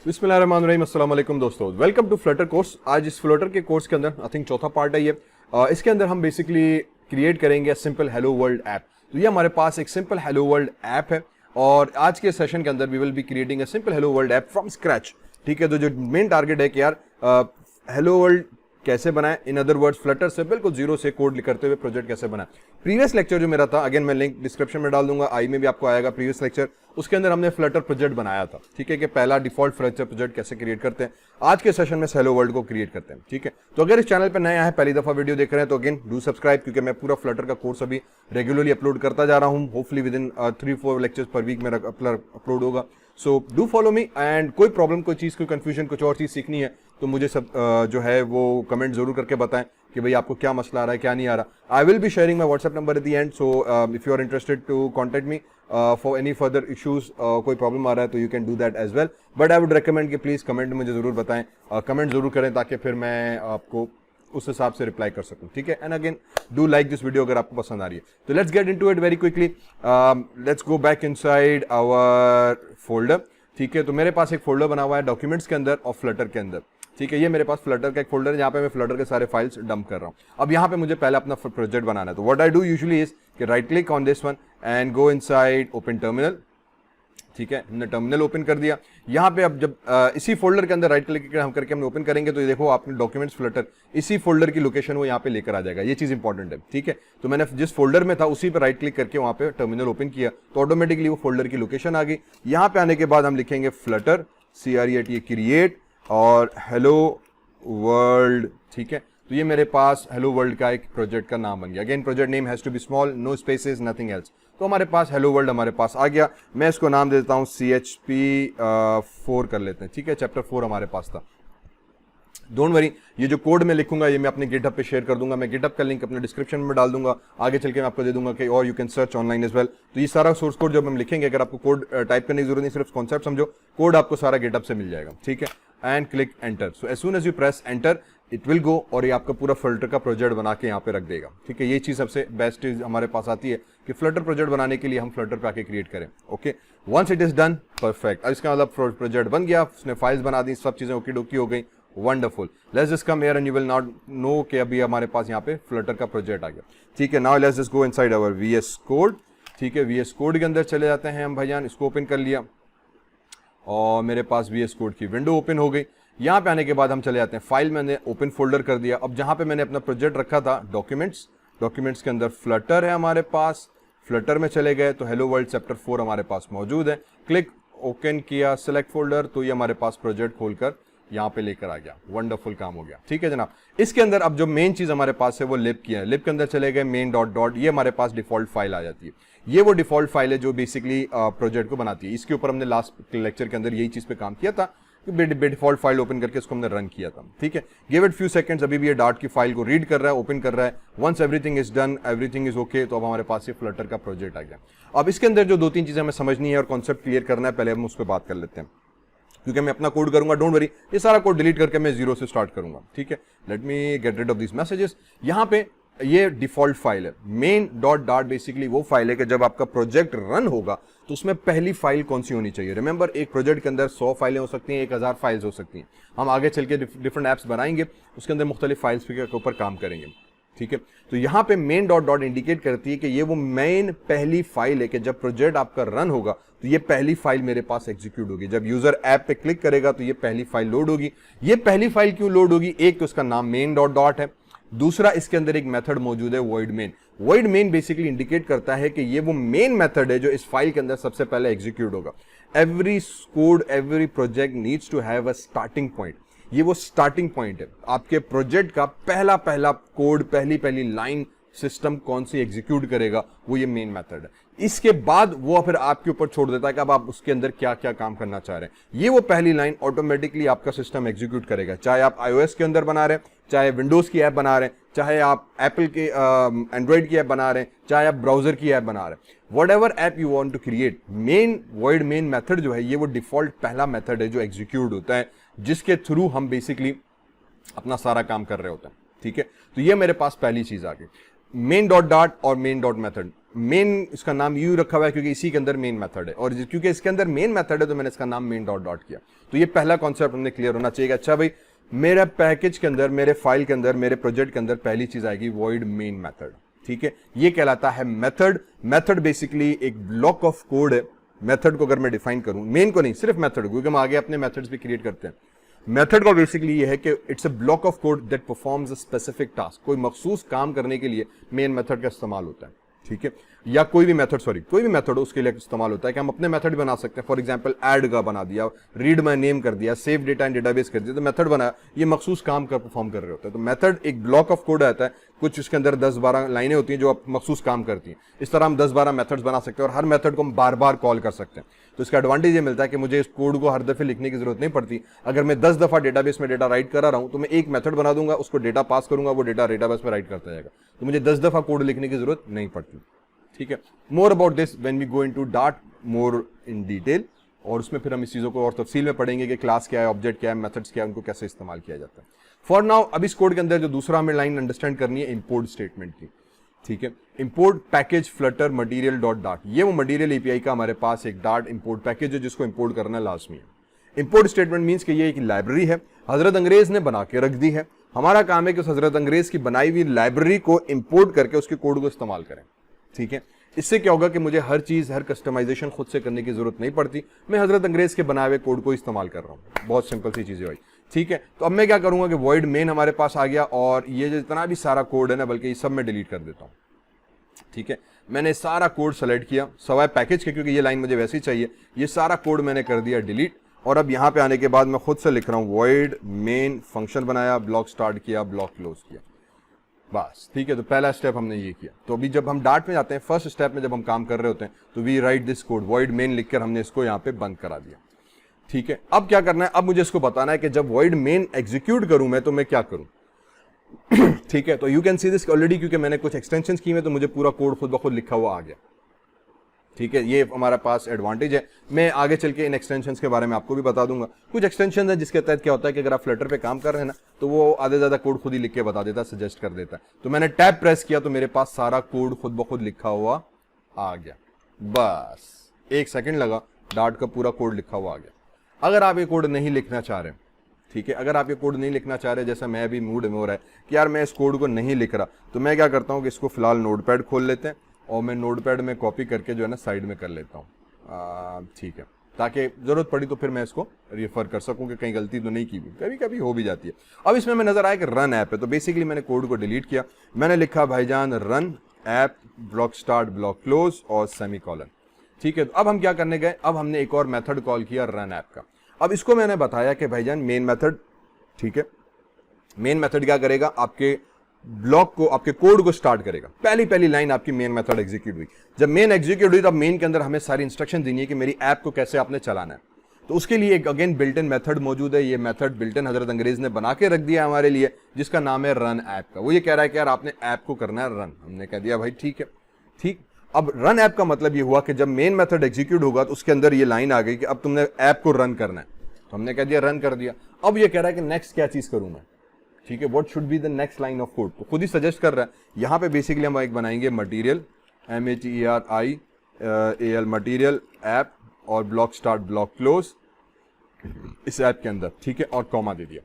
बिस्मिल्लाहिर्रहमानिर्रहीम, अस्सलाम वालेकुम दोस्तों, वेलकम टू फ्लटर कोर्स। आज इस फ्लटर के कोर्स के अंदर आई थिंक चौथा पार्ट है ये। इसके अंदर हम बेसिकली क्रिएट करेंगे सिंपल हेलो वर्ल्ड ऐप। तो ये हमारे पास एक सिंपल हेलो वर्ल्ड ऐप है और आज के सेशन के अंदर we will be creating a simple hello world app from scratch. ठीक है, तो जो मेन टारगेट है कि यार हेलो वर्ल्ड कैसे बनाएं, इन अदर वर्ड्स फ्लटर से बिल्कुल जीरो से कोड करते हुए प्रोजेक्ट कैसे बनाएं। प्रीवियस लेक्चर जो मेरा था, अगेन मैं लिंक डिस्क्रिप्शन में डाल दूंगा, आई में भी आपको आएगा प्रीवियस लेक्चर। उसके अंदर हमने फ्लटर प्रोजेक्ट बनाया था। ठीक है, कि पहला डिफॉल्ट फ्लटर प्रोजेक्ट कैसे क्रिएट करते हैं। आज के सेशन में हेलो वर्ल्ड को क्रिएट करते हैं। ठीक है, तो अगर इस चैनल पर नया है, पहली दफा वीडियो देख रहे हैं, तो अगेन डू सब्सक्राइब, क्योंकि मैं पूरा फ्लटर का कोर्स अभी रेगुलरली अपलोड करता जा रहा हूँ। Hopefully within 3-4 lectures per week मेरा अपलोड होगा। So do follow me, and कोई प्रॉब्लम, कोई चीज़, कोई कंफ्यूजन, कुछ और चीज़ सीखनी है तो मुझे सब जो है वो कमेंट जरूर करके बताएं कि भाई आपको क्या मसला आ रहा है, क्या नहीं आ रहा। I will be sharing my WhatsApp number at the end, so if you are interested to contact me for any further issues, कोई प्रॉब्लम आ रहा है तो you can do that as well. But I would recommend कि please comment मुझे जरूर बताएं, comment जरूर करें ताकि फिर मैं आपको उस हिसाब से रिप्लाई कर सकूं। ठीक है, and again do like this video अगर आपको पसंद आ रही है तो। Let's get into it very quickly. Let's go back inside our folder. ठीक है, तो मेरे पास एक फोल्डर बना हुआ है डॉक्यूमेंट्स के अंदर और फ्लटर के अंदर। ठीक है, ये मेरे पास फ्लटर का एक फोल्डर है जहाँ पे मैं फ्लटर के सारे फाइल्स डंप कर रहा हूँ। अब यहाँ पे मुझे पहले अपना प्रोजेक्ट बनाना है, तो what I do usually is कि right click on this one and go inside open terminal. ठीक है, हमने टर्मिनल ओपन कर दिया। यहाँ पे अब जब इसी फोल्डर के अंदर राइट क्लिक हम करके हमने ओपन करेंगे तो ये देखो आपने डॉक्यूमेंट्स फ्लटर, इसी फोल्डर की लोकेशन वो यहाँ पे लेकर आ जाएगा। ये चीज़ इंपॉर्टेंट है। ठीक है, तो मैंने जिस फोल्डर में था उसी पे राइट क्लिक करके वहाँ पे टर्मिनल ओपन किया तो ऑटोमेटिकली वो फोल्डर की लोकेशन आ गई। यहाँ पे आने के बाद हम लिखेंगे फ्लटर CREAT क्रिएट और हेलो वर्ल्ड। ठीक है, तो ये मेरे पास हेलो वर्ल्ड का एक प्रोजेक्ट का नाम बन गया। Again project name has to be small, no spaces, nothing else. तो हमारे पास हेलो वर्ल्ड हमारे पास आ गया। मैं इसको नाम दे देता हूँ CHP 4 कर लेते हैं। ठीक है, चैप्टर 4 हमारे पास था। डोंट वरी, ये जो कोड मैं लिखूंगा ये मैं अपने गिटहब पे शेयर कर दूंगा। मैं गिटहब का लिंक अपने डिस्क्रिप्शन में डाल दूंगा, आगे चल के मैं आपको दे दूंगा कि और you can search online as well. तो ये सारा सोर्स कोड जब हम लिखेंगे, अगर आपको कोड टाइप करने की जरूरत नहीं, सिर्फ कॉन्सेप्ट समझो, कोड आपको सारा गिटहब से मिल जाएगा। ठीक है, and click enter. So as soon as you press enter it will go और ये आपका पूरा फ्लटर का प्रोजेक्ट बना के यहाँ पे रख देगा। ठीक है, ये चीज़ सबसे बेस्ट चीज हमारे पास आती है कि फ्लटर प्रोजेक्ट बनाने के लिए हम फ्लटर पे आके क्रिएट करें। Okay, once it is done perfect. अब इसका मतलब प्रोजेक्ट बन गया, उसने फाइल्स बना दी, सब चीज़ें ओकी डोकी हो गई, wonderful. Let's just come here and you will not know कि अभी हमारे पास यहाँ पे फ्लटर का प्रोजेक्ट आ गया। ठीक है, now let's just go inside our VS code. ठीक है, VS कोड के अंदर चले जाते हैं हम भाईजान। इसको ओपन कर लिया और मेरे पास VS कोड की विंडो ओपन हो गई। यहाँ पे आने के बाद हम चले जाते हैं फाइल, मैंने ओपन फोल्डर कर दिया। अब जहाँ पे मैंने अपना प्रोजेक्ट रखा था डॉक्यूमेंट्स, डॉक्यूमेंट्स के अंदर फ्लटर है हमारे पास। फ्लटर में चले गए तो हेलो वर्ल्ड चैप्टर 4 हमारे पास मौजूद है। क्लिक ओपन किया सिलेक्ट फोल्डर तो ये हमारे पास प्रोजेक्ट खोलकर यहाँ पे लेकर आ गया। वंडरफुल काम हो गया। ठीक है जनाब, इसके अंदर अब जो मेन चीज हमारे पास है वो लिब की है। लिब के अंदर चले गए मेन डॉट डॉट, ये हमारे पास डिफॉल्ट फाइल आ जाती है। ये वो डिफॉल्ट फाइल है जो बेसिकली प्रोजेक्ट को बनाती है। इसके ऊपर हमने लास्ट लेक्चर के अंदर यही चीज पे काम किया था, डिफॉल्ट फाइल ओपन करके इसको हमने रन किया था। ठीक है, गिव इट फ्यू सेकंड्स, अभी भी ये डॉट की फाइल को रीड कर रहा है, ओपन कर रहा है। Once everything is done, everything is okay, तो अब हमारे पास ये फ्लटर का प्रोजेक्ट आ गया। अब इसके अंदर जो 2-3 चीजें हमें समझनी है और कॉन्सेप्ट क्लियर करना है, पहले हम उस पर बात कर लेते हैं, क्योंकि मैं अपना कोड करूंगा। डोंट वरी, ये सारा कोड डिलीट करके मैं 0 से स्टार्ट करूंगा। ठीक है, let me get rid of this messages. यहाँ पे ये डिफॉल्ट फाइल है मेन डॉट डॉट, बेसिकली वो फाइल है कि जब आपका प्रोजेक्ट रन होगा तो उसमें पहली फाइल कौन सी होनी चाहिए। रिमेंबर, एक प्रोजेक्ट के अंदर 100 फाइलें हो सकती हैं, 1000 फाइल्स हो सकती हैं। हम आगे चल के डिफरेंट ऐप्स बनाएंगे, उसके अंदर मुख्तलिफ फाइल्स के ऊपर काम करेंगे। ठीक है, तो यहाँ पे मेन डॉट डॉट इंडिकेट करती है कि ये वो मेन पहली फाइल है कि जब प्रोजेक्ट आपका रन होगा तो ये पहली फाइल मेरे पास एग्जीक्यूट होगी। जब यूजर ऐप पे क्लिक करेगा तो ये पहली फाइल लोड होगी। ये पहली फाइल क्यों लोड होगी? एक तो इसका नाम मेन डॉट डॉट है, दूसरा इसके अंदर एक मेथड मौजूद है void main. Void main basically indicate करता है कि ये वो मेन मेथड है जो इस फाइल के अंदर सबसे पहले एग्जीक्यूट होगा। Every code, every project needs to have a starting point. ये वो स्टार्टिंग पॉइंट है आपके प्रोजेक्ट का। पहला कोड, पहली लाइन सिस्टम कौन सी एग्जीक्यूट करेगा, वो ये मेन मेथड है। इसके बाद वो फिर आपके ऊपर छोड़ देता है कि अब आप उसके अंदर क्या क्या काम करना चाह रहे हैं। ये वो पहली लाइन ऑटोमेटिकली आपका सिस्टम एग्जीक्यूट करेगा, चाहे आप iOS के अंदर बना रहे हैं, चाहे विंडोज की ऐप बना रहे हैं, चाहे आप एप्पल के एंड्रॉइड की ऐप बना रहे हैं, चाहे आप ब्राउजर की ऐप बना रहे हैं। Whatever app you want to create, main void main method जो है ये वो डिफॉल्ट पहला मेथड है जो एग्जीक्यूट होता है, जिसके थ्रू हम बेसिकली अपना सारा काम कर रहे होते हैं। ठीक है, तो ये मेरे पास पहली चीज आ गई। मेन डॉट डॉट और मेन डॉट मेथड। मेन इसका नाम यू रखा हुआ है क्योंकि इसी के अंदर मेन मेथड है, और क्योंकि इसके अंदर मेन मेथड है तो मैंने इसका नाम मेन डॉट डॉट किया। तो ये पहला कॉन्सेप्ट हमने क्लियर होना चाहिए। अच्छा भाई, मेरा पैकेज के अंदर, मेरे फाइल के अंदर, मेरे प्रोजेक्ट के अंदर पहली चीज आएगी वॉइड मेन मेथड। ठीक है, ये कहलाता है मेथड। मेथड बेसिकली एक ब्लॉक ऑफ कोड है। मेथड को अगर मैं डिफाइन करूं, मेन को नहीं, सिर्फ मेथड को, क्योंकि हम आगे अपने मेथड्स भी क्रिएट करते हैं। मेथड का बेसिकली ये है कि it's a block of code that performs a specific task. कोई मखसूस काम करने के लिए मेन मेथड का इस्तेमाल होता है। ठीक है, या कोई भी मेथड हो उसके लिए इस्तेमाल होता है कि हम अपने मेथड बना सकते हैं। फॉर एग्जांपल ऐड का बना दिया, रीड माय नेम कर दिया, सेव डेटा इन डेटाबेस कर दिया, तो मेथड बनाया, ये मखसूस काम का परफॉर्म कर रहे होते हैं। तो मेथड एक ब्लॉक ऑफ कोड आता है, कुछ इसके अंदर 10-12 लाइनें होती हैं जो आप मखसूस काम करती हैं। इस तरह हम 10-12 मेथड्स बना सकते हैं और हर मेथड को हम बार बार कॉल कर सकते हैं। तो इसका एडवांटेज ये मिलता है कि मुझे इस कोड को हर दफे लिखने की जरूरत नहीं पड़ती। अगर मैं 10 दफा डेटाबेस में डेटा राइट करा रहा हूं तो मैं एक मेथड बना दूंगा, उसको डेटा पास करूंगा, वो डेटा डेटाबेस में राइट करता जाएगा। तो मुझे 10 दफा कोड लिखने की जरूरत नहीं पड़ती। ठीक है, more about this when we go into that more in detail, और उसमें फिर हम इस चीजों को और तफसील में पढ़ेंगे कि क्लास क्या है, ऑब्जेक्ट क्या है, मेथड्स क्या है, उनको कैसे इस्तेमाल किया जाता है। फॉर नाउ अब इस कोड के अंदर जो दूसरा हमें लाइन अंडरस्टैंड करनी है इंपोर्ट स्टेटमेंट की। ठीक है, import package Flutter material dot dot, ये वो मटेरियल एपीआई का हमारे पास एक डॉट इंपोर्ट पैकेज है जिसको इंपोर्ट करना लाजमी है। इंपोर्ट स्टेटमेंट मींस कि ये एक लाइब्रेरी है, हजरत अंग्रेज ने बना के रख दी है। हमारा काम है कि उस हजरत अंग्रेज की बनाई हुई लाइब्रेरी को इंपोर्ट करके उसके कोड को इस्तेमाल करें। ठीक है, इससे क्या होगा कि मुझे हर चीज, हर कस्टमाइजेशन खुद से करने की जरूरत नहीं पड़ती। मैं हजरत अंग्रेज के बनाए हुए कोड को इस्तेमाल कर रहा हूं। बहुत सिंपल सी चीजें भाई। ठीक है, तो अब मैं क्या करूंगा कि वॉइड मेन हमारे पास आ गया, और ये जितना भी सारा कोड है ना, बल्कि ये सब मैं डिलीट कर देता हूं। ठीक है, मैंने सारा कोड सेलेक्ट किया सवाए पैकेज के, क्योंकि ये लाइन मुझे वैसे ही चाहिए। ये सारा कोड मैंने कर दिया डिलीट, और अब यहां पे आने के बाद मैं खुद से लिख रहा हूं वॉइड मेन, फंक्शन बनाया, ब्लॉक स्टार्ट किया, ब्लॉक क्लोज किया, बस। ठीक है, तो पहला स्टेप हमने ये किया। तो अभी जब हम डॉट में जाते हैं, फर्स्ट स्टेप में जब हम काम कर रहे होते हैं, तो we write this code void main लिखकर हमने इसको यहाँ पे बंद करा दिया। ठीक है, अब क्या करना है, अब मुझे इसको बताना है कि जब वॉइड मेन एग्जीक्यूट करूं मैं, तो मैं क्या करूं। ठीक है, तो you can see this already, क्योंकि मैंने कुछ एक्सटेंशंस की हैं तो मुझे पूरा कोड खुद ब खुद लिखा हुआ आ गया। ठीक है, ये हमारे पास एडवांटेज है। मैं आगे चल के इन एक्सटेंशंस के बारे में आपको भी बता दूंगा। कुछ एक्सटेंशन है जिसके तहत क्या होता है कि अगर आप फ्लटर पे काम कर रहे हैं ना, तो वो आधे ज्यादा कोड खुद ही लिख के बता देता है, सजेस्ट कर देता है। तो मैंने टैब प्रेस किया तो मेरे पास सारा कोड खुद ब खुद लिखा हुआ आ गया। बस 1 सेकंड लगा, डॉट का पूरा कोड लिखा हुआ आ गया। अगर आप ये कोड नहीं लिखना चाह रहे, ठीक है, अगर आप ये कोड नहीं लिखना चाह रहे, जैसा मैं अभी मूड में हो रहा है कि यार मैं इस कोड को नहीं लिख रहा, तो मैं क्या करता हूँ कि इसको फिलहाल नोटपैड खोल लेते हैं और मैं नोटपैड में कॉपी करके जो है ना साइड में कर लेता हूँ। ठीक है, ताकि जरूरत पड़ी तो फिर मैं इसको रेफर कर सकूं कि कहीं गलती तो नहीं की भी, कभी कभी हो भी जाती है। अब इसमें मैं नजर आया कि रन ऐप है, तो बेसिकली मैंने कोड को डिलीट किया। मैंने लिखा भाईजान run app, block start, block close और सेमीकोलन। ठीक है, तो अब हम क्या करने गए, अब हमने एक और मेथड कॉल किया रन ऐप का। अब इसको मैंने बताया कि भाईजान मेन मेथड, ठीक है, मेन मेथड क्या करेगा, आपके ब्लॉक को, आपके कोड को स्टार्ट करेगा। पहली लाइन आपकी मेन मेथड एग्जीक्यूट हुई। जब मेन एग्जीक्यूट हुई तो अब मेन के अंदर हमें सारी इंस्ट्रक्शन देनी है कि मेरी ऐप को कैसे आपने चलाना है। तो उसके लिए एक अगेन बिल्ट इन मेथड मौजूद है। ये मेथड बिल्ट इन हजरत अंग्रेज ने बना के रख दिया है हमारे लिए, जिसका नाम है रन ऐप का। वो ये कह रहा है कि यार आपने ऐप को करना है रन। हमने कह दिया भाई ठीक है, ठीक। अब रन ऐप का मतलब ये हुआ कि जब मेन मेथड एग्जीक्यूट होगा तो उसके अंदर ये लाइन आ गई कि अब तुमने ऐप को रन करना है। तो हमने कह दिया रन कर दिया। अब ये कह रहा है कि नेक्स्ट क्या चीज करूं मैं, ठीक है, what should be the next line of code. तो खुद ही सजेस्ट कर रहा है। यहां पे बेसिकली हम एक बनाएंगे मटेरियल, METERIAL मटेरियल ऐप और ब्लॉक स्टार्ट ब्लॉक क्लोज इस ऐप के अंदर, ठीक है, और कॉमा दे दिया।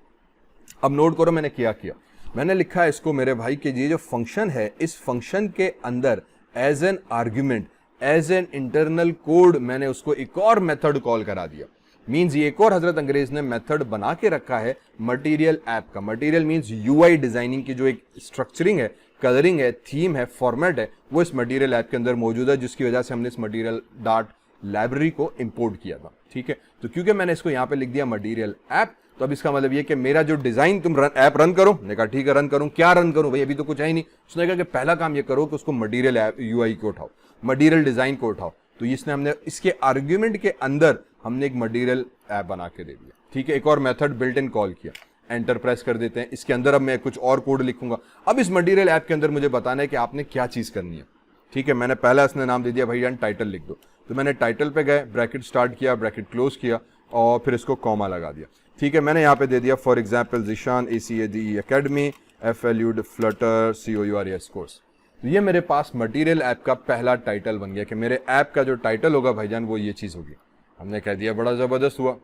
अब नोट करो मैंने क्या किया, मैंने लिखा है इसको मेरे भाई कि ये जो फंक्शन है, इस फंक्शन के अंदर as an argument, as an internal code मैंने उसको एक और मेथड कॉल करा दिया। मींस ये एक और हजरत अंग्रेज ने मेथड बना के रखा है मटेरियल ऐप का। मटेरियल मींस यूआई डिजाइनिंग की जो एक स्ट्रक्चरिंग है, कलरिंग है, थीम है, फॉर्मेट है, वो इस मटेरियल ऐप के अंदर मौजूद है, जिसकी वजह से हमने इस मटेरियल डॉट लाइब्रेरी को इंपोर्ट किया था। ठीक है, तो क्योंकि मैंने इसको यहाँ पे लिख दिया मटेरियल ऐप, तो अब इसका मतलब ये कि मेरा जो डिजाइन, तुम ऐप रन करो। मैंने कहा ठीक है रन करूं, क्या रन करूं भाई, अभी तो कुछ है ही नहीं। उसने कहा कि पहला काम ये करो कि उसको मटेरियल ऐप यूआई को उठाओ, मटेरियल डिजाइन को उठाओ। तो इसने हमने इसके आर्ग्यूमेंट के अंदर हमने एक मटेरियल ऐप बना के दे दिया। ठीक है, एक और मेथड बिल्ट इन कॉल किया, एंटर प्रेस कर देते हैं। इसके अंदर अब मैं कुछ और कोड लिखूंगा। अब इस मटेरियल ऐप के अंदर मुझे बताना है कि आपने क्या चीज करनी है। ठीक है, मैंने पहला इसने नाम दे दिया भाई यार टाइटल लिख दो। तो मैंने टाइटल पे गए, ब्रैकेट स्टार्ट किया, ब्रैकेट क्लोज किया और फिर इसको कॉमा लगा दिया। ठीक है, मैंने यहाँ पे दे दिया for example Zeeshan ACADE academy FLUD Flutter COURS course. तो ये मेरे पास मटेरियल ऐप का पहला टाइटल बन गया कि मेरे ऐप का जो टाइटल होगा भाईजान वो ये चीज होगी। हमने कह दिया, बड़ा जबरदस्त हुआ।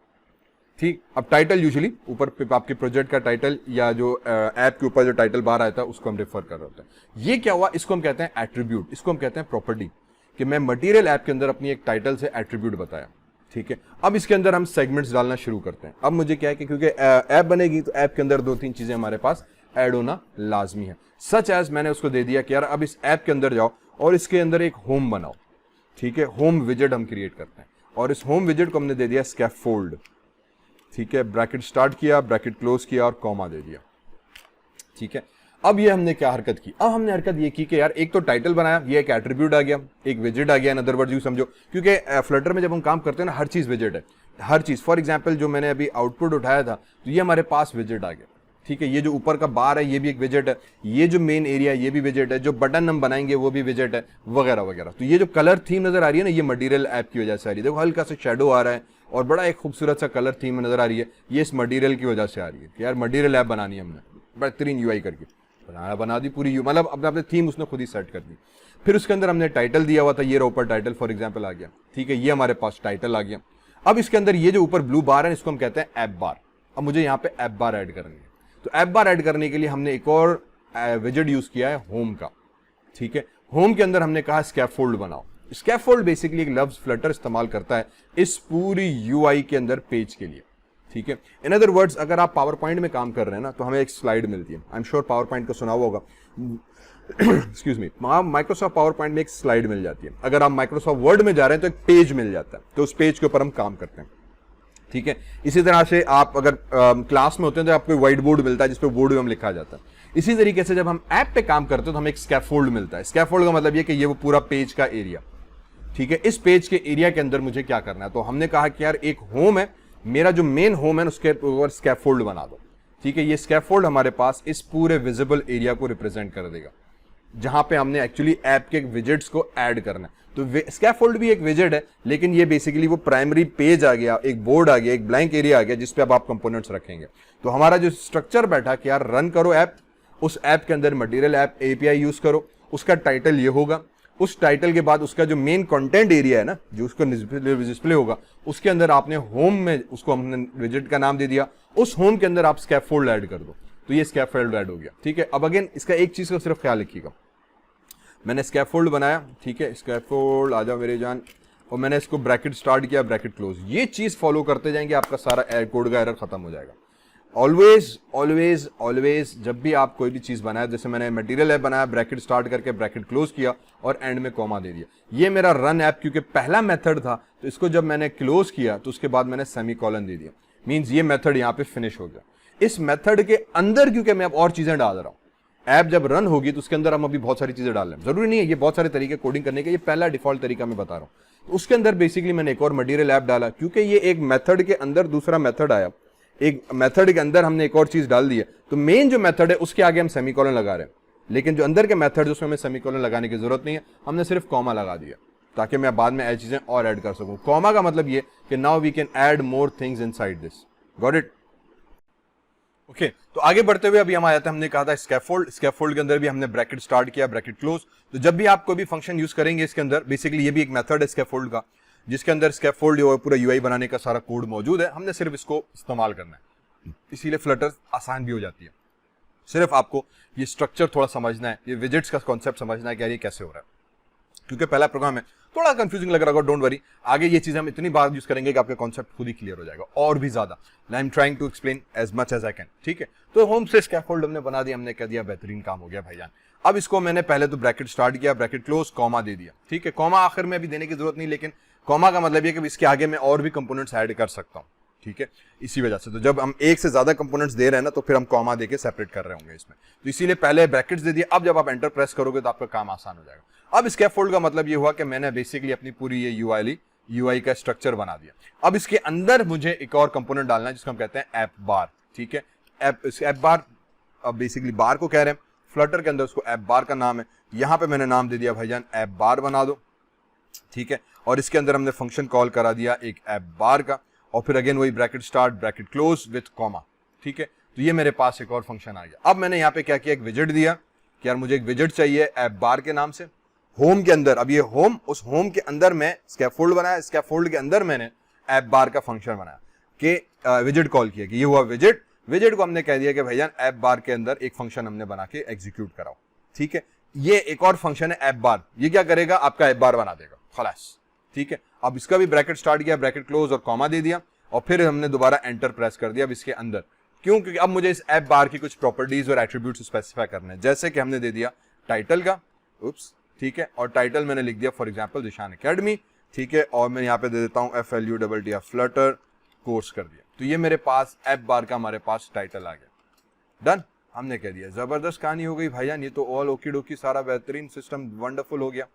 ठीक, अब टाइटल यूजुअली ऊपर आपके प्रोजेक्ट का टाइटल या जो ऐप के ऊपर जो टाइटल बार आता है उसको हम रेफर कर रहे होते हैं। ये क्या हुआ, इसको हम कहते हैं एट्रीब्यूट, इसको हम कहते हैं प्रॉपर्टी, कि मैं मटेरियल ऐप के अंदर अपनी एक टाइटल से एट्रीब्यूट बताया। ठीक है, अब इसके अंदर हम सेगमेंट्स डालना शुरू करते हैं। अब मुझे क्या है कि क्योंकि ऐप बनेगी तो ऐप के अंदर 2-3 चीजें हमारे पास ऐड होना लाजमी है। सच एज मैंने उसको दे दिया कि यार अब इस ऐप के अंदर जाओ और इसके अंदर एक होम बनाओ। ठीक है, होम विजेट हम क्रिएट करते हैं और इस होम विजेट को हमने दे दिया स्कैफोल्ड। ठीक है, ब्रैकेट स्टार्ट किया, ब्रैकेट क्लोज किया और कॉमा दे दिया। ठीक है, अब ये हमने क्या हरकत की, अब हमने हरकत ये की कि यार एक तो टाइटल बनाया, ये एक एट्रीब्यूट आ गया, एक विजेट आ गया, इन अदर वर्ड्स यूं समझो, क्योंकि फ्लटर में जब हम काम करते हैं ना हर चीज विजेट है, हर चीज। फॉर एग्जांपल जो मैंने अभी आउटपुट उठाया था तो ये हमारे पास विजेट आ गया। ठीक है, ये जो ऊपर का बार है ये भी एक विजेट है, ये जो मेन एरिया ये भी विजेट है, जो बटन हम बनाएंगे वो भी विजेट है, वगैरह वगैरह। तो ये जो कलर थीम नजर आ रही है ना, ये मटेरियल ऐप की वजह से आ रही है। देखो हल्का सा शेडो आ रहा है और बड़ा एक खूबसूरत सा कलर थीम नजर आ रही है, ये इस मटेरियल की वजह से आ रही है कि यार मटेरियल ऐप बनानी है हमने, बेहतरीन यूआई करके बना दी पूरी, मतलब अपने थीम उसने खुद ही सेट कर दी। फिर उसके अंदर हमने टाइटल दिया हुआ था, ये ऊपर टाइटल फॉर एग्जाम्पल आ गया। ठीक है, ये हमारे पास टाइटल आ गया। अब इसके अंदर ये जो ऊपर ब्लू बार है इसको हम कहते हैं ऐप बार। अब मुझे यहाँ पे ऐप बार ऐड करनी है, तो ऐप बार ऐड करने के लिए हमने एक और विजेट यूज किया है होम का। ठीक है, होम के अंदर हमने कहा स्कैफोल्ड बनाओ। स्कैफोल्ड बेसिकली एक लफ्ज फ्लटर इस्तेमाल करता है इस पूरी यूआई के अंदर पेज के लिए। ठीक है, इन अदर वर्ड्स अगर आप पावर पॉइंट में काम कर रहे हैं ना तो हमें एक स्लाइड मिलती है, I am sure power point को सुना हुआ होगा, excuse me, Microsoft power point में एक स्लाइड मिल जाती है। अगर आप माइक्रोसॉफ्ट वर्ड में जा रहे हैं तो एक पेज मिल जाता है, तो उस पेज के ऊपर हम काम करते हैं। ठीक है, इसी तरह से आप अगर क्लास में होते हैं तो आपको व्हाइट बोर्ड मिलता है जिसपे बोर्ड में हम लिखा जाता है। इसी तरीके से जब हम ऐप पे काम करते हैं तो हमें एक स्कैफोल्ड मिलता है। स्कैफोल्ड का मतलब ये कि ये वो पूरा पेज का एरिया। ठीक है, इस पेज के एरिया के अंदर मुझे क्या करना है, तो हमने कहा कि यार एक होम है, मेरा जो मेन होम है उसके ऊपर स्कैफोल्ड बना दो। ठीक है, ये स्कैफोल्ड हमारे पास इस पूरे विजिबल एरिया को रिप्रेजेंट कर देगा जहां पे हमने एक्चुअली ऐप के विजेट्स को ऐड करना है। तो स्कैफोल्ड भी एक विजेट है, लेकिन ये बेसिकली वो प्राइमरी पेज आ गया, एक बोर्ड आ गया, एक ब्लैंक एरिया आ गया जिसपे अब आप कंपोनेंट्स रखेंगे। तो हमारा जो स्ट्रक्चर बैठा कि यार रन करो ऐप, उस ऐप के अंदर मटेरियल ऐप एपीआई यूज करो, उसका टाइटल ये होगा, उस टाइटल के बाद उसका जो मेन कंटेंट एरिया है ना जो उसको डिस्प्ले होगा, उसके अंदर आपने होम में उसको हमने विजेट का नाम दे दिया, उस होम के अंदर आप स्कैफोल्ड ऐड कर दो, तो ये स्कैफोल्ड ऐड हो गया। ठीक है, अब अगेन इसका एक चीज का सिर्फ ख्याल रखिएगा, मैंने स्कैफोल्ड बनाया। ठीक है, स्कैफोल्ड आ जाओ मेरे जान, और मैंने इसको ब्रैकेट स्टार्ट किया, ब्रैकेट क्लोज, ये चीज फॉलो करते जाएंगे, आपका सारा कोड का एरर खत्म हो जाएगा। ऑलवेज ऑलवेज ऑलवेज जब भी आप कोई भी चीज बनाए, जैसे मैंने मटेरियल ऐप बनाया, ब्रैकेट स्टार्ट करके ब्रैकेट क्लोज किया और एंड में कॉमा दे दिया। ये मेरा रन ऐप क्योंकि पहला मेथड था, तो इसको जब मैंने क्लोज किया तो उसके बाद मैंने सेमीकोलन दे दिया, मींस ये मेथड यहाँ पे फिनिश हो गया। इस मेथड के अंदर क्योंकि मैं अब और चीजें डाल रहा हूं, ऐप जब रन होगी तो उसके अंदर हम अभी बहुत सारी चीजें डाल रहे हैं, जरूरी नहीं है, ये बहुत सारे तरीके कोडिंग करने के, ये पहला डिफॉल्ट तरीका मैं बता रहा हूं। तो उसके अंदर बेसिकली मैंने एक और मटेरियल ऐप डाला, क्योंकि ये एक मेथड के अंदर दूसरा मेथड आया, एक मेथड के अंदर हमने एक और चीज डाल दी है, तो मेन जो मेथड है उसके आगे हम सेमीकोलन लगा रहे हैं, लेकिन जो अंदर के मेथड उसमें हमें सेमीकोलन लगाने की जरूरत नहीं है, हमने सिर्फ कॉमा लगा दिया ताकि मैं बाद में ऐसी चीजें और ऐड कर सकूं। कॉमा का मतलब ये कि now we can add more things inside this, got it? Okay, तो आगे बढ़ते हुए अभी हम आया था, हमने कहा था स्कैफोल्ड, स्कैफोल्ड के अंदर भी हमने ब्रैकेट स्टार्ट किया, ब्रैकेट क्लोज। तो जब भी आप कोई भी फंक्शन यूज करेंगे इसके अंदर, बेसिकली ये भी एक मेथड है स्कैफोल्ड का, जिसके अंदर स्कैफोल्ड पूरा यूआई बनाने का सारा कोड मौजूद है, हमने सिर्फ इसको इस्तेमाल करना है, इसीलिए फ्लटर आसान भी हो जाती है। सिर्फ आपको ये स्ट्रक्चर थोड़ा समझना है, ये विजेट्स का कॉन्सेप्ट समझना है कि यार ये कैसे हो रहा है, क्योंकि पहला प्रोग्राम है, थोड़ा कंफ्यूजिंग लग रहा होगा, डोंट वरी, आगे ये चीजें हम इतनी बार यूज करेंगे कि आपका कॉन्सेप्ट खुद ही क्लियर हो जाएगा और भी ज्यादा। I am trying to explain as much as I can. ठीक है, तो होम से स्कैफोल्ड हमने बना दिया, हमने कह दिया बेहतरीन काम हो गया भाईजान। अब इसको मैंने पहले तो ब्रैकेट स्टार्ट किया, ब्रैकेट क्लोज, कॉमा दे दिया। ठीक है, कॉमा आखिर में अभी देने की जरूरत नहीं, लेकिन कॉमा का मतलब ये कि इसके आगे मैं और भी कंपोनेंट्स ऐड कर सकता हूँ। ठीक है, इसी वजह से तो जब हम एक से ज्यादा कंपोनेंट्स दे रहे हैं ना, तो फिर हम कॉमा देके सेपरेट कर रहे होंगे इसमें, तो इसीलिए पहले ब्रैकेट्स दे दिया। अब जब आप एंटर प्रेस करोगे तो आपका काम आसान हो जाएगा। अब स्कैफोल्ड का मतलब ये हुआ कि मैंने बेसिकली अपनी पूरी ये यूआई का स्ट्रक्चर बना दिया। अब इसके अंदर मुझे एक और कंपोनेंट डालना है जिसको हम कहते हैं ऐप बार। ठीक है, ऐप बार, अब बेसिकली बार को कह रहे हैं, फ्लटर के अंदर उसको ऐप बार का नाम है, यहां पे मैंने नाम दे दिया भाईजान ऐप बार बना दो। ठीक है, और इसके अंदर हमने फंक्शन कॉल करा दिया एक ऐप बार का, और फिर अगेन वही bracket start, bracket close with comma. ठीक है, तो ये मेरे पास एक और फंक्शन आ गया। अब मैंने यहाँ पे क्या किया, एक विजेट दिया, कि यार मुझे एक विजेट चाहिए ऐप बार के नाम से, होम के अंदर, अब ये होम, उस होम के अंदर मैं स्कैफोल्ड बनाया, स्कैफोल्ड के अंदर मैंने ऐप बार का फंक्शन बनाया कि विजेट कॉल किया कि ये हुआ विजेट, विजेट को हमने कह दिया कि भैया ऐप बार के अंदर एक फंक्शन हमने बना के एग्जीक्यूट कराओ, ठीक है। ये एक और फंक्शन है ऐप बार, ये क्या करेगा, आपका ऐप बार बना देगा, खलास, ठीक है। अब इसका भी ब्रैकेट स्टार्ट किया, ब्रैकेट क्लोज और कॉमा दे दिया, और फिर हमने दोबारा एंटर प्रेस कर दिया अब इसके अंदर। क्यों? क्योंकि अब मुझे इस ऐप बार की कुछ प्रॉपर्टीज और एट्रीब्यूट्स स्पेसिफाई करने हैं, जैसे कि हमने दे दिया टाइटल का, उप्स, ठीक है, और टाइटल मैंने लिख दिया फॉर एग्जांपल ज़ीशान एकेडमी, ठीक है, और मैं यहाँ पे दे देता हूँ FLUTTR फ्लटर कोर्स कर दिया। तो ये मेरे पास ऐप बार का हमारे पास टाइटल आ गया, डन, हमने कह दिया, जबरदस्त कहानी हो गई भाईजान, ये तो ऑल ओकी डोकी, सारा बेहतरीन सिस्टम वंडरफुल हो गया।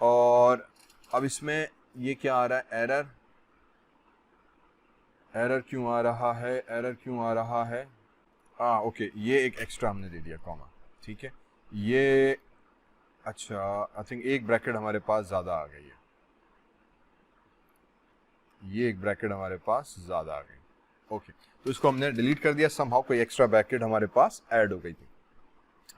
और अब इसमें ये क्या आ रहा है, एरर, एरर क्यों आ रहा है, एरर क्यों आ रहा है, ओके, ये एक एक्स्ट्रा हमने दे दिया कॉमा, ठीक है, ये अच्छा, आई थिंक एक ब्रैकेट हमारे पास ज्यादा आ गई है, ये एक ब्रैकेट हमारे पास ज्यादा आ गई, ओके, तो इसको हमने डिलीट कर दिया, समहाउ कोई एक्स्ट्रा ब्रैकेट हमारे पास ऐड हो गई थी,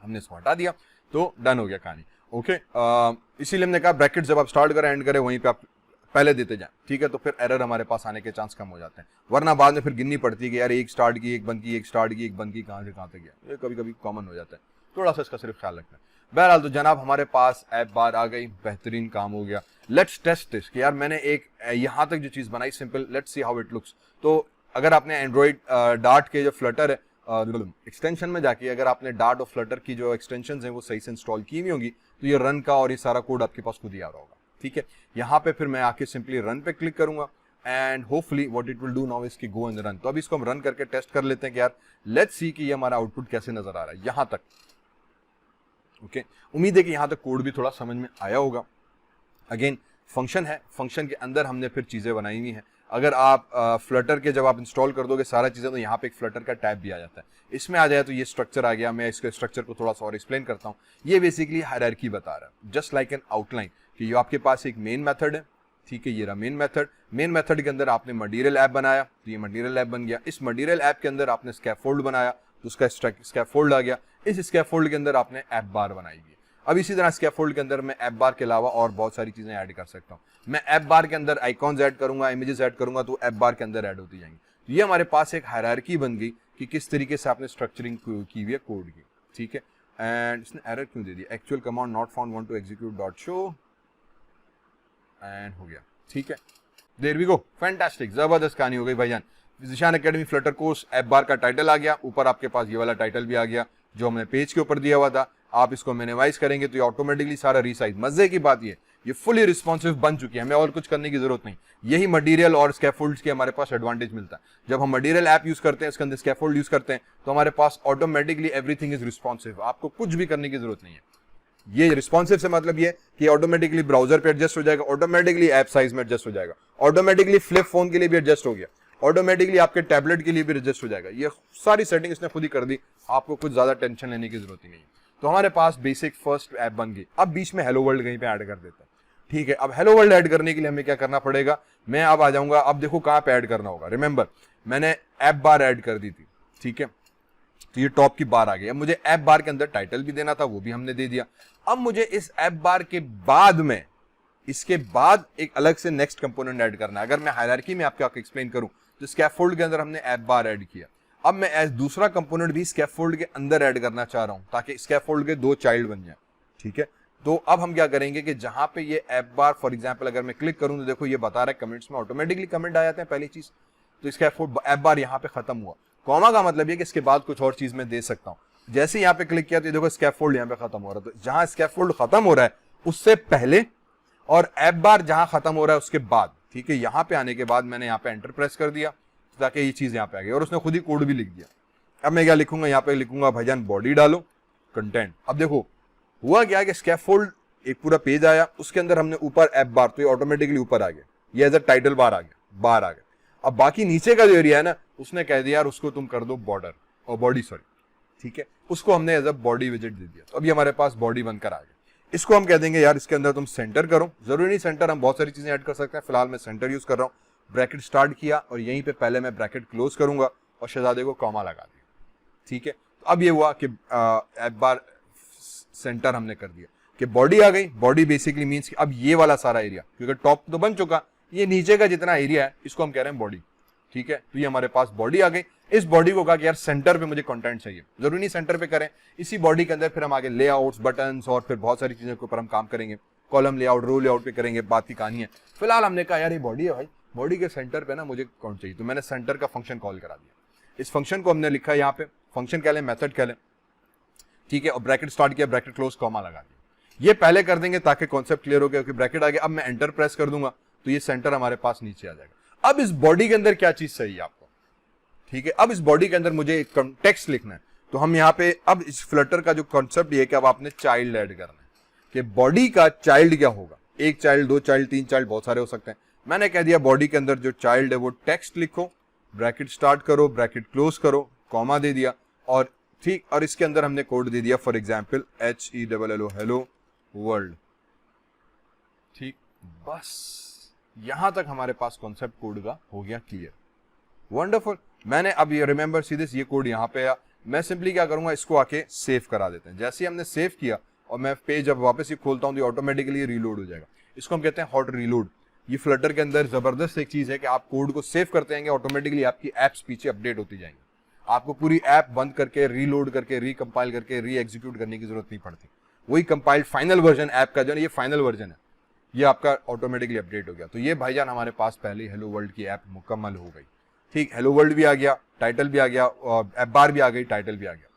हमने इसको हटा दिया, तो डन हो गया कहानी, ओके। इसीलिए हमने कहा ब्रैकेट जब आप स्टार्ट करें एंड करें वहीं पे आप पहले देते जाएं, ठीक है, तो फिर एरर हमारे पास आने के चांस कम हो जाते हैं, वरना बाद में फिर गिननी पड़ती है कि यार एक स्टार्ट की, एक बंद की, एक स्टार्ट की, एक बंद की, कहाँ से कहाँ तक गया, ये कभी कभी कॉमन हो जाता है, थोड़ा सा इसका सिर्फ ख्याल रखना है। बहरहाल तो जनाब हमारे पास ऐप बार आ गई, बेहतरीन काम हो गया। लेट्स टेस्ट दिस कि यार मैंने एक यहाँ तक जो चीज़ बनाई simple, let's see how it looks. तो अगर आपने एंड्रॉइड डार्ट के जो फ्लटर है एक्सटेंशन में जाके अगर आपने डार्ट और फ्लटर की जो एक्सटेंशन हैं वो सही से इंस्टॉल की हुई होंगी तो ये रन का और ये सारा कोड आपके पास खुद ही आ रहा होगा, ठीक है। यहाँ पे फिर मैं आके सिंपली रन पे क्लिक करूंगा and hopefully what it will do now is की गो एंड रन। तो अभी इसको हम रन करके टेस्ट कर लेते हैं कि यार लेट्स सी कि ये हमारा आउटपुट कैसे नजर आ रहा है यहाँ तक, ओके। उम्मीद है कि यहाँ तक कोड भी थोड़ा समझ में आया होगा। अगेन फंक्शन है, फंक्शन के अंदर हमने फिर चीज़ें बनाई हुई हैं। अगर आप फ्लटर के जब आप इंस्टॉल कर दोगे सारा चीज़ें तो यहाँ पे एक फ्लटर का टैब भी आ जाता है, इसमें आ जाए तो ये स्ट्रक्चर आ गया। मैं इसके स्ट्रक्चर को थोड़ा सा और एक्सप्लेन करता हूँ। ये बेसिकली हायरार्की बता रहा है, जस्ट लाइक एन आउटलाइन, कि ये आपके पास एक मेन मेथड है, ठीक है, ये रहा मेन मेथड। मेन मेथड के अंदर आपने मटीरियल ऐप बनाया तो ये मटीरियल ऐप बन गया। इस मटीरियल ऐप के अंदर आपने स्कैफोल्ड बनाया तो उसका स्कैफोल्ड आ गया। इस स्कैफोल्ड के अंदर आपने ऐप बार बनाएगी। अब इसी तरह स्कैफोल्ड के अंदर मैं ऐप बार के अलावा और बहुत सारी चीजें ऐड कर सकता हूँ। मैं ऐप बार के अंदर आइकॉन्स ऐड करूंगा, इमेजेस ऐड करूंगा तो ऐप बार के अंदर ऐड होती जाएंगी। तो ये हमारे पास एक हायरार्की बन गई कि किस तरीके से आपने स्ट्रक्चरिंग की हुई है कोड की, ठीक है। एंड इसने एरर क्यों दे दिया, actual command not found want to execute dot show, end हो गया, ठीक है। देयर वी गो, फैंटास्टिक, जबरदस्त कहानी हो गई भाईजान। Zeeshan academy Flutter course app bar का टाइटल आ गया, ऊपर आपके पास ये वाला टाइटल भी आ गया जो हमने पेज के ऊपर दिया हुआ था। आप इसको मिनिमाइज करेंगे तो ये ऑटोमेटिकली सारा रीसाइज। मजे की बात ये फुली रिस्पॉन्सिव बन चुकी है, हमें और कुछ करने की जरूरत नहीं। यही मटेरियल और स्कैफोल्ड्स के हमारे पास एडवांटेज मिलता है। जब हम मटेरियल ऐप यूज करते हैं, इसके अंदर स्कैफोल्ड यूज करते हैं तो हमारे पास ऑटोमेटिकली एवरीथिंग इज रिस्पॉन्सिव, आपको कुछ भी करने की जरूरत नहीं है। ये रिस्पॉन्सिव से मतलब ये कि ऑटोमेटिकली ब्राउजर पे एडजस्ट हो जाएगा, ऑटोमेटिकली ऐप साइज में एडजस्ट हो जाएगा, ऑटोमेटिकली फ्लिप फोन के लिए भी एडजस्ट हो गया, ऑटोमेटिकली आपके टैबलेट के लिए भी एडजस्ट हो जाएगा। ये सारी सेटिंग इसने खुद ही कर दी, आपको कुछ ज्यादा टेंशन लेने की जरूरत ही नहीं है। तो हमारे पास बेसिक फर्स्ट ऐप बन गई। अब बीच में हेलो वर्ल्ड कहीं पे ऐड कर देते हैं, ठीक है। अब हेलो वर्ल्ड ऐड करने के लिए हमें क्या करना पड़ेगा, मैं अब आ जाऊंगा। अब देखो कहां पे ऐड करना होगा, रिमेंबर मैंने ऐप बार ऐड कर दी थी, ठीक है, तो ये टॉप की बार आ गई। अब मुझे ऐप बार के अंदर टाइटल भी देना था, वो भी हमने दे दिया। अब मुझे इस ऐप बार के बाद में इसके बाद एक अलग से नेक्स्ट कंपोनेंट ऐड करना है। अगर मैं हायरार्की में आपको एक्सप्लेन करूं तो स्कैफोल्ड के अंदर हमने ऐप बार ऐड किया। अब मैं एज दूसरा कंपोनेंट भी स्कैफोल्ड के अंदर ऐड करना चाह रहा हूं ताकि स्कैफोल्ड के दो चाइल्ड बन जाए, ठीक है। तो अब हम क्या करेंगे कि जहां पे ये ऐप बार फॉर एग्जांपल अगर मैं क्लिक करूं तो देखो ये बता रहा है कमेंट्स में ऑटोमेटिकली कमेंट आ जाते हैं पहली चीज। तो स्कैफोल्ड ऐप बार यहाँ पे खत्म हुआ। कॉमा का मतलब ये कि इसके बाद कुछ और चीज मैं दे सकता हूं। जैसे यहाँ पे क्लिक किया तो देखो स्कैफोल्ड यहाँ पे खत्म हो रहा है। तो जहां स्कैफोल्ड खत्म हो रहा है उससे पहले और ऐप बार जहां खत्म हो रहा है उसके बाद, ठीक है। यहाँ पे आने के बाद मैंने यहाँ पे एंटर प्रेस कर दिया ताकि ये चीज यहाँ पे आ गई और उसने खुद ही कोड भी लिख दिया। अब मैं क्या लिखूंगा, यहाँ पे लिखूंगा भाईजान बॉडी डालो कंटेंट। अब देखो हुआ क्या कि स्कैफोल्ड एक पूरा पेज आया, उसके अंदर हमने ऊपर ऐप बार, तो ये ऑटोमेटिकली ऊपर आ गया, ये एज अ टाइटल बार आ गया, बार आ गया। अब बाकी नीचे का जो एरिया है ना उसने कह दिया यार उसको तुम कर दो बॉर्डर और बॉडी, सॉरी, ठीक है, उसको हमने एज अ बॉडी विजेट दे दिया। तो अभी हमारे पास बॉडी बनकर आ गया। इसको हम कह देंगे यार इसके अंदर तुम सेंटर करो, जरूरी नहीं सेंटर, हम बहुत सारी चीजें ऐड कर सकते हैं। फिलहाल मैं सेंटर यूज कर रहा हूँ। ब्रैकेट स्टार्ट किया और यहीं पे पहले मैं ब्रैकेट क्लोज करूंगा और शहजादे को कॉमा लगा दिया, ठीक है। तो अब ये हुआ कि ऐप बार सेंटर हमने कर दिया कि बॉडी आ गई। बॉडी बेसिकली मीन्स अब ये वाला सारा एरिया, क्योंकि टॉप तो बन चुका, ये नीचे का जितना एरिया है इसको हम कह रहे हैं बॉडी। ठीक है, तो ये हमारे पास बॉडी आ गई। इस बॉडी को कहा कि यार सेंटर पे मुझे कंटेंट चाहिए, जरूरी नहीं सेंटर पे करें, इसी बॉडी के अंदर फिर हम आगे लेआउट्स, बटन्स और फिर बहुत सारी चीजों के ऊपर हम काम करेंगे। कॉलम लेआउट, रो लेआउट पे करेंगे, बात की कहानी है। फिलहाल हमने कहा यार ये बॉडी है भाई, बॉडी के सेंटर पे ना मुझे कौन चाहिए, तो मैंने सेंटर का फंक्शन कॉल करा दिया। इस फंक्शन को हमने लिखा यहाँ पे, फंक्शन कह लें, मेथड कह लें, ठीक है, और ब्रैकेट स्टार्ट किया, ब्रैकेट क्लोज, कॉमा लगा दिया। ये पहले कर देंगे ताकि कॉन्सेप्ट क्लियर हो गया कि ब्रैकेट आ गया। अब मैं एंटर प्रेस कर दूंगा तो ये सेंटर हमारे पास नीचे आ जाएगा। अब इस बॉडी के अंदर क्या चीज चाहिए आपको, ठीक है, अब इस बॉडी के अंदर मुझे एक टेक्स्ट लिखना है। तो हम यहाँ पे अब इस फ्लटर का जो कॉन्सेप्ट ये है कि अब आपने चाइल्ड ऐड करना है कि बॉडी का चाइल्ड क्या होगा। एक चाइल्ड, दो चाइल्ड, तीन चाइल्ड, बहुत सारे हो सकते हैं। मैंने कह दिया बॉडी के अंदर जो चाइल्ड है वो टेक्स्ट लिखो, ब्रैकेट स्टार्ट करो, ब्रैकेट क्लोज करो, कॉमा दे दिया, और ठीक, और इसके अंदर हमने कोड दे दिया for example HELLO, hello world. ठीक, बस यहां तक हमारे पास कॉन्सेप्ट कोड का हो गया क्लियर। वंडरफुल। मैंने अब ये रिमेंबर सीधे ये कोड यहाँ पे आया। मैं सिंपली क्या करूंगा, इसको आके सेव करा देते हैं। जैसे ही हमने सेव किया और मैं पेज जब वापस ही खोलता हूँ तो ऑटोमेटिकली रीलोड हो जाएगा। इसको हम कहते हैं हॉट रीलोड। ये फ्लटर के अंदर जबरदस्त एक चीज है कि आप कोड को सेव करते हैं, ऑटोमेटिकली आपकी एप्स पीछे अपडेट होती जाएंगी। आपको पूरी ऐप बंद करके, रीलोड करके, रिकम्पाइल करके, री एग्जीक्यूट करने की जरूरत नहीं पड़ती। वही कंपाइल्ड फाइनल वर्जन ऐप का जो ये फाइनल वर्जन है, ये आपका ऑटोमेटिकली अपडेट हो गया। तो ये भाईजान हमारे पास पहले हेलो वर्ल्ड की ऐप मुकम्मल हो गई। ठीक, हेलो वर्ल्ड भी आ गया, टाइटल भी आ गया, और ऐप बार भी आ गई, टाइटल भी आ गया,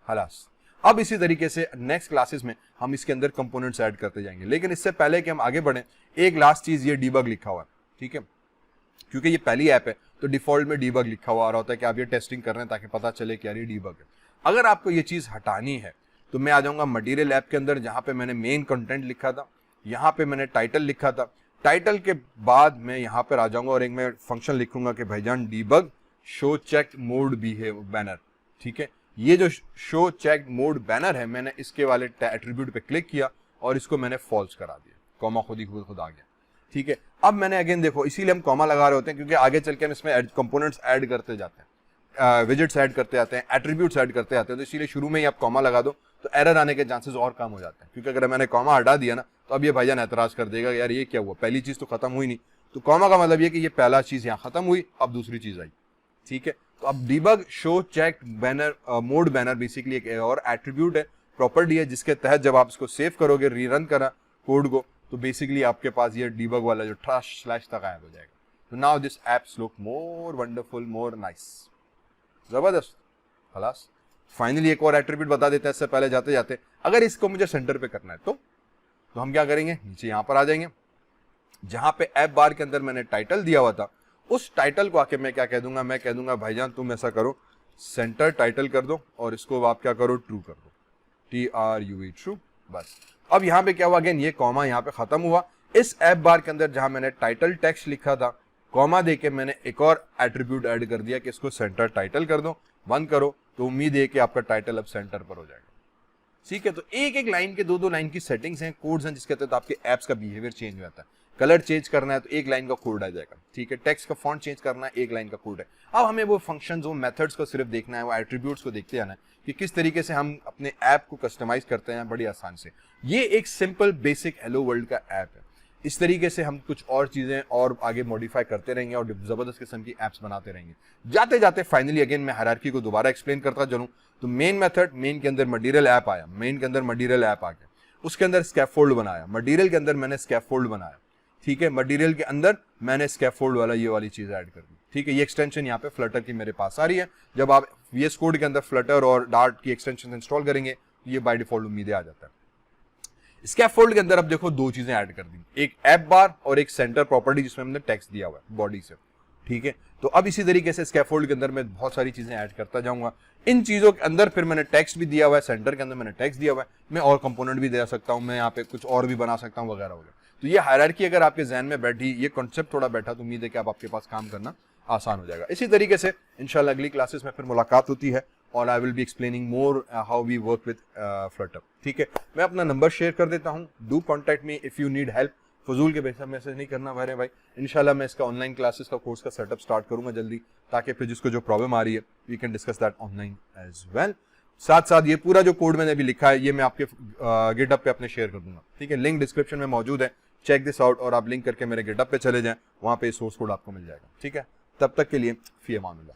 खलास। अब इसी तरीके से नेक्स्ट क्लासेस में हम इसके अंदर कंपोनेंट्स ऐड करते जाएंगे। लेकिन इससे पहले कि हम आगे बढ़ें, एक लास्ट चीज, ये डीबग लिखा हुआ है, ठीक है, क्योंकि ये पहली ऐप है तो डिफॉल्ट में डीबग लिखा हुआ आ रहा होता है कि आप ये टेस्टिंग कर रहे हैं ताकि पता चले कि यार ये डीबग है। अगर आपको ये चीज हटानी है तो मैं आ जाऊंगा मटेरियल ऐप के अंदर, जहां पे मैंने मेन कंटेंट लिखा था, यहाँ पे मैंने टाइटल लिखा था। टाइटल के बाद मैं यहाँ पर आ जाऊंगा और एक मैं फंक्शन लिखूंगा कि भाईजान debug show check mode behave banner. ठीक है, ये जो शो चेक मोड बैनर है, मैंने इसके वाले एट्रीब्यूट पे क्लिक किया और इसको मैंने फॉल्स करा दिया, कॉमा खुद ही खुद आ गया। ठीक है, अब मैंने अगेन देखो, इसीलिए हम कॉमा लगा रहे होते हैं क्योंकि आगे चल के हम इसमें कंपोनेंट्स ऐड करते जाते हैं, विजेट्स ऐड करते जाते हैं, एट्रीब्यूट्स ऐड करते जाते हैं। तो इसीलिए शुरू में ही आप कॉमा लगा दो तो एरर आने के चांसेस और कम हो जाते हैं। क्योंकि अगर मैंने कॉमा हटा दिया ना तो अब ये भाईजान एतराज कर देगा यार ये क्या हुआ, पहली चीज तो खत्म हुई नहीं। तो कॉमा का मतलब ये कि ये पहला चीज यहाँ खत्म हुई, अब दूसरी चीज आई। ठीक है, तो अब debug show check banner mode banner basically एक और एट्रीब्यूट है, प्रॉपर्टी है, जिसके तहत जब आप इसको सेव करोगे, रीरन करा कोड को, तो बेसिकली आपके पास ये डीबग वाला जो ट्रैश स्लैश तक गायब हो जाएगा। तो now this apps look more wonderful, more nice, जबरदस्त। खलास, फाइनली एक और एट्रीब्यूट बता देते हैं इससे पहले जाते जाते। अगर इसको मुझे सेंटर पे करना है तो हम क्या करेंगे, नीचे यहां पर आ जाएंगे, जहां पे ऐप बार के अंदर मैंने टाइटल दिया हुआ था, उस टाइटल को आके मैं क्या कह दूंगा, मैं कह दूंगा भाईजान तुम ऐसा करो, सेंटर टाइटल कर दो और इसको आप क्या करो, ट्रू कर दो, TRUE, ट्रू। बस अब यहाँ पे क्या हुआ, अगेन ये कॉमा यहाँ पे खत्म हुआ। इस ऐप बार के अंदर जहां मैंने टाइटल टेक्स्ट लिखा था, कॉमा देके मैंने एक और एट्रीब्यूट ऐड कर दिया कि इसको सेंटर टाइटल कर दो, बंद करो, तो उम्मीद है कि आपका टाइटल अब सेंटर पर हो जाएगा। ठीक है, तो एक एक लाइन के दो लाइन की सेटिंग्स हैं, कोड्स हैं, जिसके तहत आपके एप्स का बिहेवियर चेंज हो जाता है। कलर चेंज करना है तो एक लाइन का कोड आ जाएगा। ठीक है, टेक्स्ट का फॉन्ट चेंज करना है, एक लाइन का कोड है। अब हमें वो फंक्शंस, वो मेथड्स को सिर्फ देखना है, वो एट्रीब्यूट्स को देखते जाना है कि किस तरीके से हम अपने ऐप को कस्टमाइज करते हैं बड़ी आसान से। ये एक सिंपल बेसिक हेलो वर्ल्ड का ऐप है। इस तरीके से हम कुछ और चीजें और आगे मॉडिफाई करते रहेंगे और जबरदस्त किस्म की एप्स बनाते रहेंगे। जाते जाते फाइनली अगेन मैं हायरार्की को दोबारा एक्सप्लेन करता चलूं तो मेन मेथड, मेन के अंदर मटेरियल ऐप आया, मेन के अंदर मटेरियल ऐप आ गया, उसके अंदर स्कैफोल्ड बनाया, मटेरियल के अंदर मैंने स्कैफोल्ड बनाया। ठीक है, मटेरियल के अंदर मैंने स्कैफोल्ड वाला ये वाली चीज ऐड कर दी। ठीक है, ये एक्सटेंशन यहाँ पे फ्लटर की मेरे पास आ रही है। जब आप VS कोड के अंदर फ्लटर और डार्ट की एक्सटेंशन इंस्टॉल करेंगे ये बाय डिफॉल्ट उम्मीदें आ जाता है। स्कैफोल्ड के अंदर अब देखो दो चीजें ऐड कर दी, एक ऐप बार और एक सेंटर प्रॉपर्टी जिसमें हमने टेक्स्ट दिया हुआ है बॉडी से। ठीक है, तो अब इसी तरीके से स्कैफोल्ड के अंदर मैं बहुत सारी चीजें ऐड करता जाऊंगा। इन चीजों के अंदर फिर मैंने टेक्स्ट भी दिया हुआ है, सेंटर के अंदर मैंने टेक्स्ट दिया हुआ है, मैं और कंपोनेंट भी दे सकता हूं, मैं यहाँ पे कुछ और भी बना सकता हूँ वगैरह वगैरह। तो ये हायरार्की अगर आपके जहन में बैठी, ये कॉन्सेप्ट थोड़ा बैठा, तो उम्मीद है कि आपके पास काम करना आसान हो जाएगा। इसी तरीके से इंशाल्लाह अगली क्लासेस में फिर मुलाकात होती है और I will be explaining more how we work with Flutter. ठीक है, मैं अपना नंबर शेयर कर देता हूँ, do contact me if you need help. फजूल के बेसिस मैसेज नहीं करना भाई। इंशाल्लाह मैं इसका ऑनलाइन क्लासेस का कोर्स का सेटअप स्टार्ट करूंगा जल्दी, ताकि फिर जिसको जो प्रॉब्लम आ रही है we can discuss that online as well. साथ साथ ये पूरा जो कोड मैंने अभी लिखा है ये मैं आपके गिटहब पे अपने शेयर कर दूंगा, ठीक है। लिंक डिस्क्रिप्शन में मौजूद है, चेक दिस आउट, और आप लिंक करके मेरे गिटहब पे चले जाएं, वहां पे सोर्स कोड आपको मिल जाएगा, ठीक है। तब तक के लिए फी अमानुल्लाह।